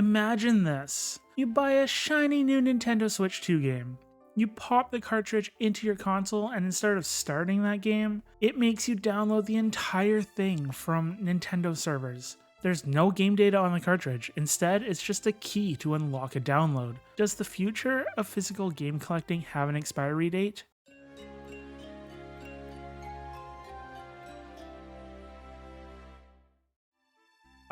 Imagine this. You buy a shiny new Nintendo Switch 2 game. You pop the cartridge into your console, and instead of starting that game, it makes you download the entire thing from Nintendo servers. There's no game data on the cartridge. Instead, it's just a key to unlock a download. Does the future of physical game collecting have an expiry date?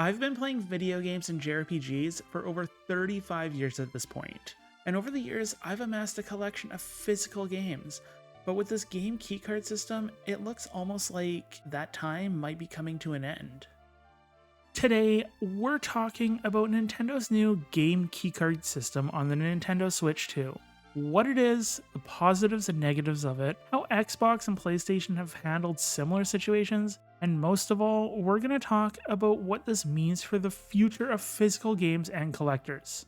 I've been playing video games and JRPGs for over 35 years at this point. And over the years, I've amassed a collection of physical games. But with this game keycard system, it looks almost like that time might be coming to an end. Today, we're talking about Nintendo's new game keycard system on the Nintendo Switch 2. What it is, the positives and negatives of it, how Xbox and PlayStation have handled similar situations, and most of all, we're going to talk about what this means for the future of physical games and collectors.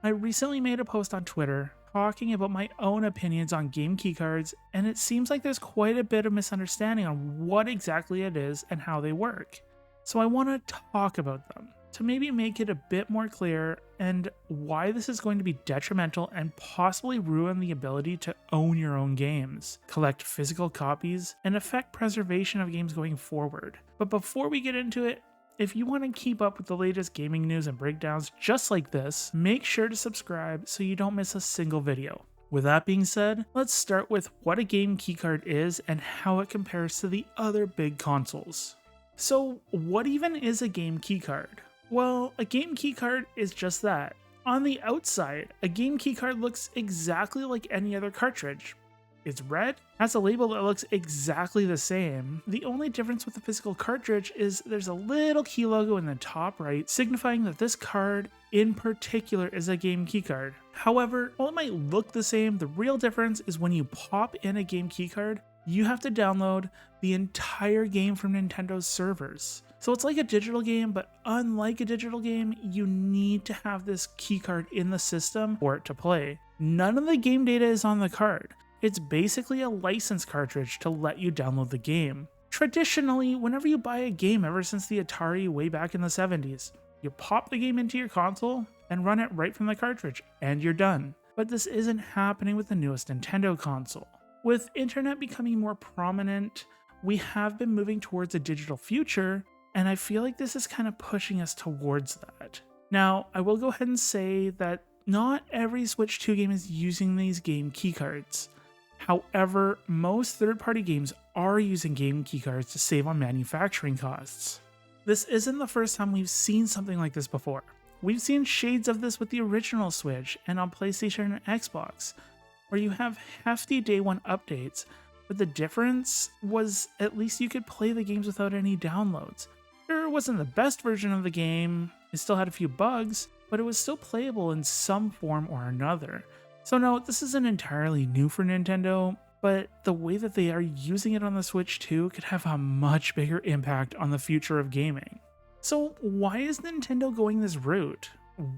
I recently made a post on Twitter talking about my own opinions on game keycards, and it seems like there's quite a bit of misunderstanding on what exactly it is and how they work. So I want to talk about them, to maybe make it a bit more clear and why this is going to be detrimental and possibly ruin the ability to own your own games, collect physical copies, and affect preservation of games going forward. But before we get into it, if you want to keep up with the latest gaming news and breakdowns just like this, make sure to subscribe so you don't miss a single video. With that being said, let's start with what a game keycard is and how it compares to the other big consoles. So what even is a game keycard? Well, a game keycard is just that. On the outside, a game keycard looks exactly like any other cartridge. It's red, has a label that looks exactly the same. The only difference with the physical cartridge is there's a little key logo in the top right, signifying that this card in particular is a game keycard. However, while it might look the same, the real difference is when you pop in a game keycard, you have to download the entire game from Nintendo's servers. So it's like a digital game, but unlike a digital game, you need to have this keycard in the system for it to play. None of the game data is on the card. It's basically a license cartridge to let you download the game. Traditionally, whenever you buy a game ever since the Atari way back in the 70s, you pop the game into your console and run it right from the cartridge, and you're done. But this isn't happening with the newest Nintendo console. With internet becoming more prominent, we have been moving towards a digital future, and I feel like this is kind of pushing us towards that. Now, I will go ahead and say that not every Switch 2 game is using these game keycards. However, most third-party games are using game keycards to save on manufacturing costs. This isn't the first time we've seen something like this before. We've seen shades of this with the original Switch and on PlayStation and Xbox, where you have hefty day one updates, but the difference was at least you could play the games without any downloads. Sure, it wasn't the best version of the game, it still had a few bugs, but it was still playable in some form or another. So no, this isn't entirely new for Nintendo, but the way that they are using it on the Switch 2 could have a much bigger impact on the future of gaming. So why is Nintendo going this route?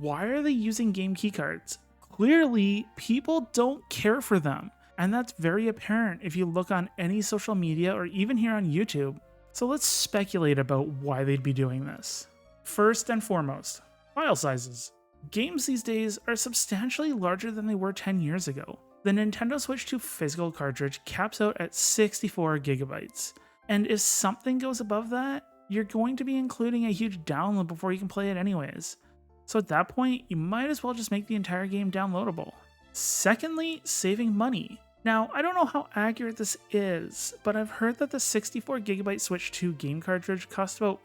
Why are they using game keycards? Clearly, people don't care for them, and that's very apparent if you look on any social media or even here on YouTube. So let's speculate about why they'd be doing this. First and foremost, file sizes. Games these days are substantially larger than they were 10 years ago. The Nintendo Switch 2 physical cartridge caps out at 64 gigabytes, and if something goes above that, you're going to be including a huge download before you can play it anyways. So at that point, you might as well just make the entire game downloadable. Secondly, saving money. Now, I don't know how accurate this is, but I've heard that the 64GB Switch 2 game cartridge costs about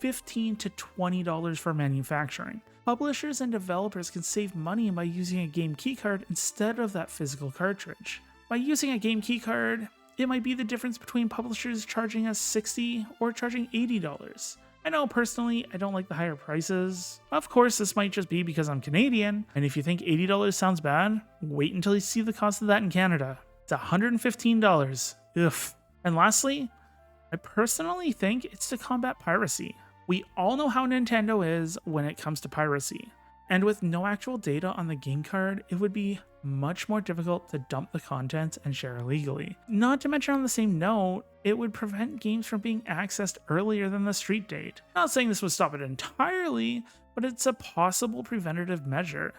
$15 to $20 for manufacturing. Publishers and developers can save money by using a game keycard instead of that physical cartridge. By using a game keycard, it might be the difference between publishers charging us $60 or charging $80. I know personally, I don't like the higher prices. Of course, this might just be because I'm Canadian, and if you think $80 sounds bad, wait until you see the cost of that in Canada. It's $115. Ugh. And lastly, I personally think it's to combat piracy. We all know how Nintendo is when it comes to piracy. And with no actual data on the game card, it would be much more difficult to dump the content and share illegally. Not to mention, on the same note, it would prevent games from being accessed earlier than the street date. Not saying this would stop it entirely, but it's a possible preventative measure.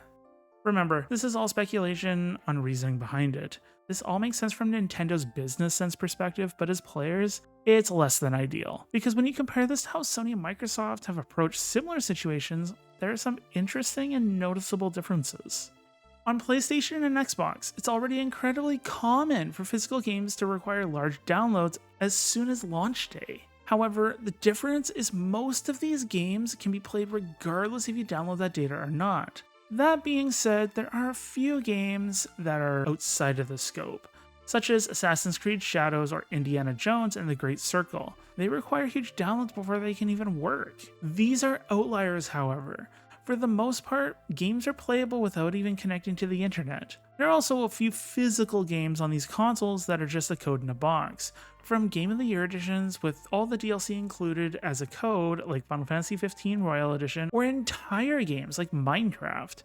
Remember, this is all speculation on reasoning behind it. This all makes sense from Nintendo's business sense perspective, but as players, it's less than ideal. Because when you compare this to how Sony and Microsoft have approached similar situations, there are some interesting and noticeable differences. On PlayStation and Xbox, it's already incredibly common for physical games to require large downloads as soon as launch day. However, the difference is most of these games can be played regardless if you download that data or not. That being said, there are a few games that are outside of the scope, such as Assassin's Creed Shadows or Indiana Jones and the Great Circle. They require huge downloads before they can even work. These are outliers, however. For the most part, games are playable without even connecting to the internet. There are also a few physical games on these consoles that are just a code in a box. From Game of the Year editions with all the DLC included as a code, like Final Fantasy 15 Royal Edition, or entire games like Minecraft.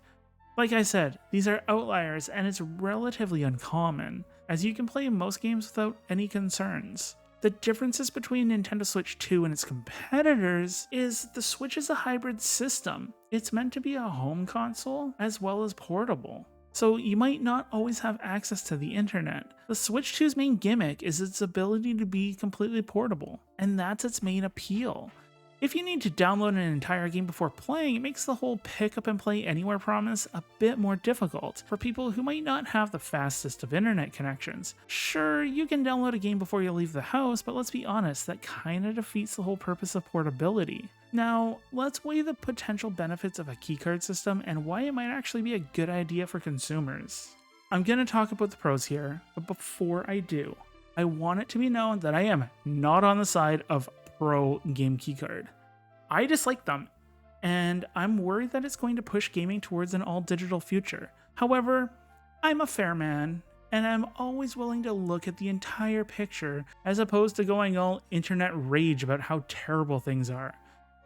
Like I said, these are outliers and it's relatively uncommon, as you can play most games without any concerns. The differences between Nintendo Switch 2 and its competitors is the Switch is a hybrid system. It's meant to be a home console as well as portable. So you might not always have access to the internet. The Switch 2's main gimmick is its ability to be completely portable, and that's its main appeal. If you need to download an entire game before playing, it makes the whole pick up and play anywhere promise a bit more difficult for people who might not have the fastest of internet connections. Sure, you can download a game before you leave the house, but let's be honest, that kinda defeats the whole purpose of portability. Now, let's weigh the potential benefits of a keycard system and why it might actually be a good idea for consumers. I'm gonna talk about the pros here, but before I do, I want it to be known that I am not on the side of pro game keycard. I dislike them, and I'm worried that it's going to push gaming towards an all-digital future. However, I'm a fair man, and I'm always willing to look at the entire picture as opposed to going all internet rage about how terrible things are.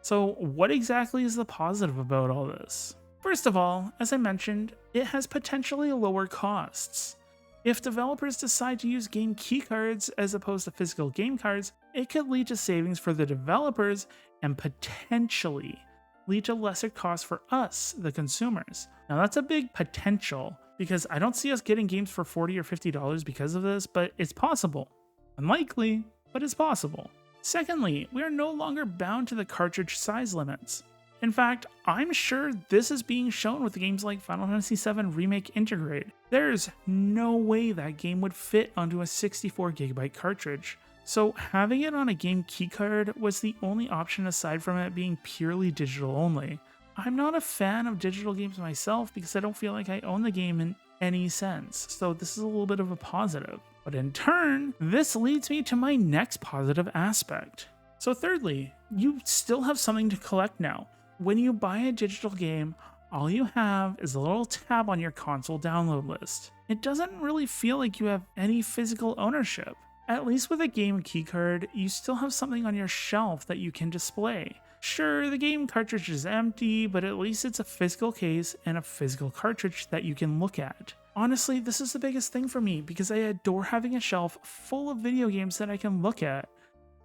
So what exactly is the positive about all this? First of all, as I mentioned, it has potentially lower costs. If developers decide to use game keycards as opposed to physical game cards, it could lead to savings for the developers and potentially lead to lesser costs for us, the consumers. Now that's a big potential because I don't see us getting games for $40 or $50 because of this, but it's possible. Unlikely, but it's possible. Secondly, we are no longer bound to the cartridge size limits. In fact, I'm sure this is being shown with games like Final Fantasy VII Remake Intergrade. There's no way that game would fit onto a 64GB cartridge. So having it on a game keycard was the only option aside from it being purely digital only. I'm not a fan of digital games myself because I don't feel like I own the game in any sense, so this is a little bit of a positive. But in turn, this leads me to my next positive aspect. So thirdly, you still have something to collect now. When you buy a digital game, all you have is a little tab on your console download list. It doesn't really feel like you have any physical ownership. At least with a game keycard, you still have something on your shelf that you can display. Sure, the game cartridge is empty, but at least it's a physical case and a physical cartridge that you can look at. Honestly, this is the biggest thing for me because I adore having a shelf full of video games that I can look at.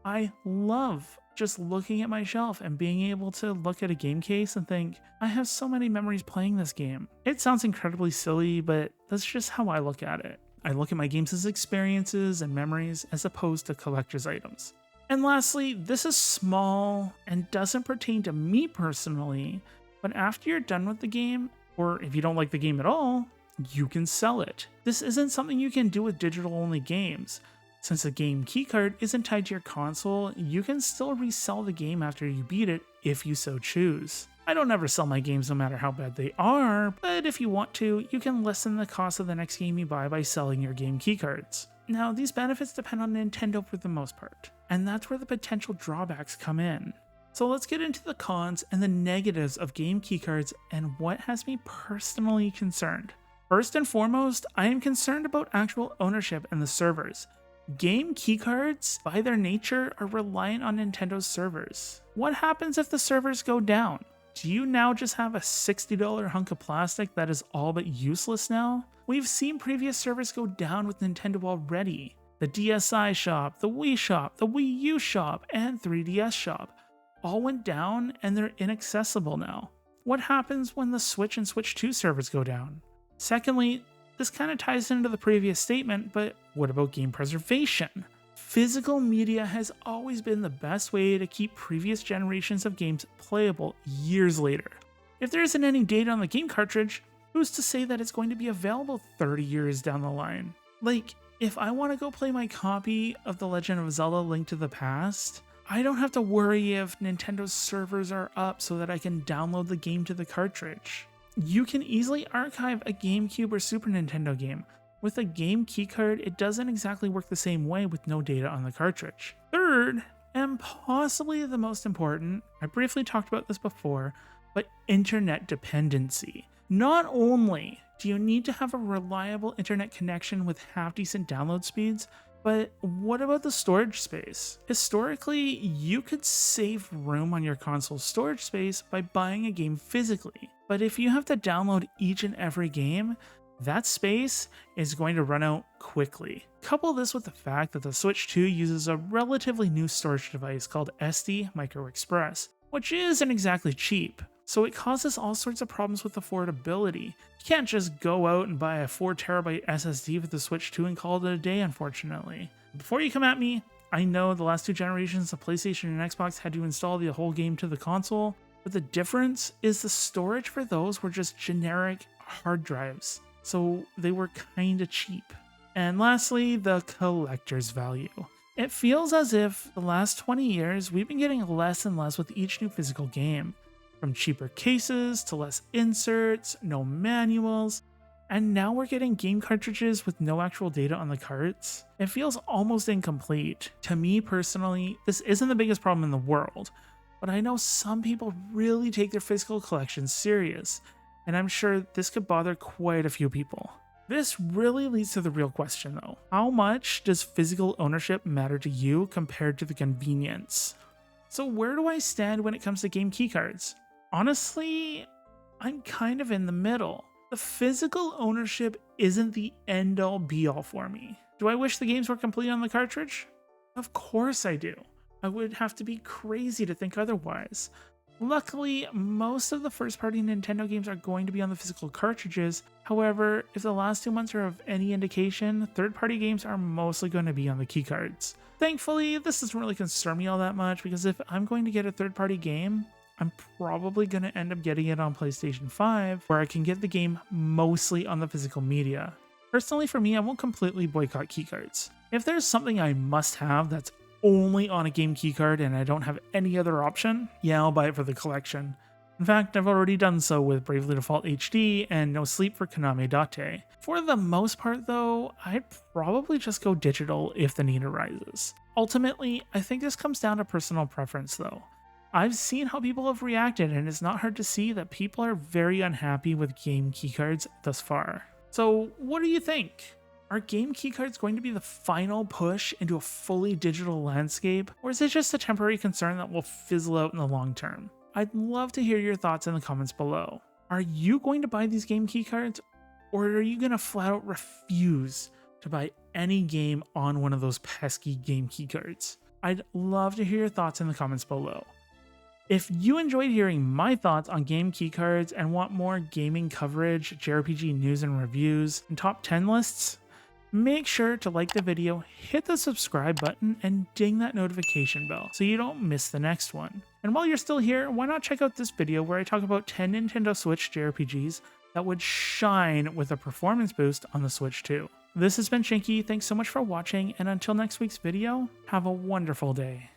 I love just looking at my shelf and being able to look at a game case and think, I have so many memories playing this game. It sounds incredibly silly, but that's just how I look at it. I look at my games as experiences and memories as opposed to collector's items. And lastly, this is small and doesn't pertain to me personally, but after you're done with the game, or if you don't like the game at all, you can sell it. This isn't something you can do with digital-only games. Since the game keycard isn't tied to your console, you can still resell the game after you beat it if you so choose. I don't ever sell my games no matter how bad they are, but if you want to, you can lessen the cost of the next game you buy by selling your game keycards. Now, these benefits depend on Nintendo for the most part, and that's where the potential drawbacks come in. So let's get into the cons and the negatives of game keycards and what has me personally concerned. First and foremost, I am concerned about actual ownership and the servers. Game keycards, by their nature, are reliant on Nintendo's servers. What happens if the servers go down? Do you now just have a $60 hunk of plastic that is all but useless now? We've seen previous servers go down with Nintendo already. The DSi shop, the Wii shop, the Wii U shop, and 3DS shop all went down and they're inaccessible now. What happens when the Switch and Switch 2 servers go down? Secondly, this kind of ties into the previous statement, but what about game preservation? Physical media has always been the best way to keep previous generations of games playable years later. If there isn't any data on the game cartridge, who's to say that it's going to be available 30 years down the line? Like, if I want to go play my copy of The Legend of Zelda: Link to the Past, I don't have to worry if Nintendo's servers are up so that I can download the game to the cartridge. You can easily archive a GameCube or Super Nintendo game. With a game keycard, it doesn't exactly work the same way with no data on the cartridge. Third, and possibly the most important, I briefly talked about this before, but internet dependency. Not only do you need to have a reliable internet connection with half-decent download speeds, but what about the storage space? Historically, you could save room on your console's storage space by buying a game physically, but if you have to download each and every game, that space is going to run out quickly. Couple this with the fact that the Switch 2 uses a relatively new storage device called SD Micro Express, which isn't exactly cheap, so it causes all sorts of problems with affordability. You can't just go out and buy a 4TB SSD for the Switch 2 and call it a day, unfortunately. Before you come at me, I know the last two generations of PlayStation and Xbox had to install the whole game to the console, but the difference is the storage for those were just generic hard drives, so they were kinda cheap. And lastly, the collector's value. It feels as if the last 20 years we've been getting less and less with each new physical game. From cheaper cases to less inserts, no manuals, and now we're getting game cartridges with no actual data on the carts. It feels almost incomplete. To me personally, this isn't the biggest problem in the world, but I know some people really take their physical collections serious, and I'm sure this could bother quite a few people. This really leads to the real question though. How much does physical ownership matter to you compared to the convenience? So where do I stand when it comes to game keycards? Honestly, I'm kind of in the middle. The physical ownership isn't the end-all be-all for me. Do I wish the games were complete on the cartridge? Of course I do. I would have to be crazy to think otherwise. Luckily, most of the first-party Nintendo games are going to be on the physical cartridges. However, if the last 2 months are of any indication, third-party games are mostly going to be on the keycards. Thankfully, this doesn't really concern me all that much because if I'm going to get a third-party game, I'm probably going to end up getting it on PlayStation 5, where I can get the game mostly on the physical media. Personally, for me, I won't completely boycott keycards. If there's something I must have that's only on a game keycard and I don't have any other option, yeah, I'll buy it for the collection. In fact, I've already done so with Bravely Default HD and No Sleep for Konami Date. For the most part though, I'd probably just go digital if the need arises. Ultimately, I think this comes down to personal preference though. I've seen how people have reacted and it's not hard to see that people are very unhappy with game keycards thus far. So what do you think? Are game keycards going to be the final push into a fully digital landscape, or is it just a temporary concern that will fizzle out in the long term? I'd love to hear your thoughts in the comments below. Are you going to buy these game keycards, or are you going to flat out refuse to buy any game on one of those pesky game keycards? I'd love to hear your thoughts in the comments below. If you enjoyed hearing my thoughts on game keycards and want more gaming coverage, JRPG news and reviews, and top 10 lists, make sure to like the video, hit the subscribe button, and ding that notification bell so you don't miss the next one. And while you're still here, why not check out this video where I talk about 10 Nintendo Switch JRPGs that would shine with a performance boost on the Switch 2. This has been Shinky, thanks so much for watching, and until next week's video, have a wonderful day.